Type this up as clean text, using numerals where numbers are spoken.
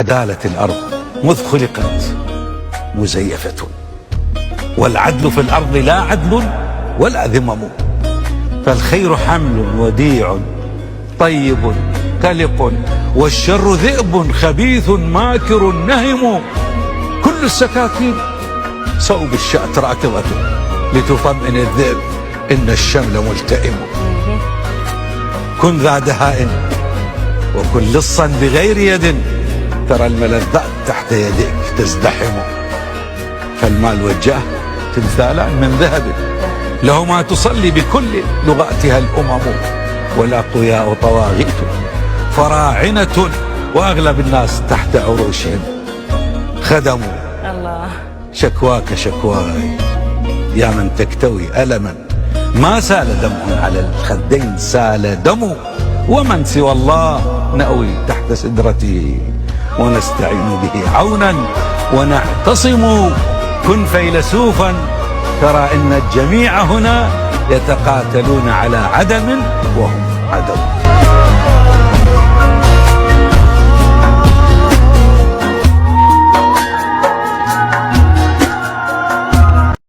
زالت الأرض مذ خلقت مزيفة، والعدل في الأرض لا عدل ولا ذمم، فالخير حمل وديع طيب كلق، والشر ذئب خبيث ماكر نهم، كل السكاكين صوب الشأت راكضة لتطمئن الذئب إن الشمل ملتئم. كن ذا دهاء وكن لصا بغير يد، ترى الملذات تحت يديك تزدحم، فالمال والجاه تمثالان من ذهب، لهما تصلي بكل لغاتها الأمم، والأقوياء طواغيت فراعنة، وأغلب الناس تحت عروشهم خدموا. الله. شكواك شكواي يا من تكتوي ألما، ما سال دمع على الخدين سال دم، ومن سوى الله نأوي تحت سدرته، ونستعين به عونا ونعتصم. كن فيلسوفا ترى إن الجميع هنا يتقاتلون على عدم وهم عدم.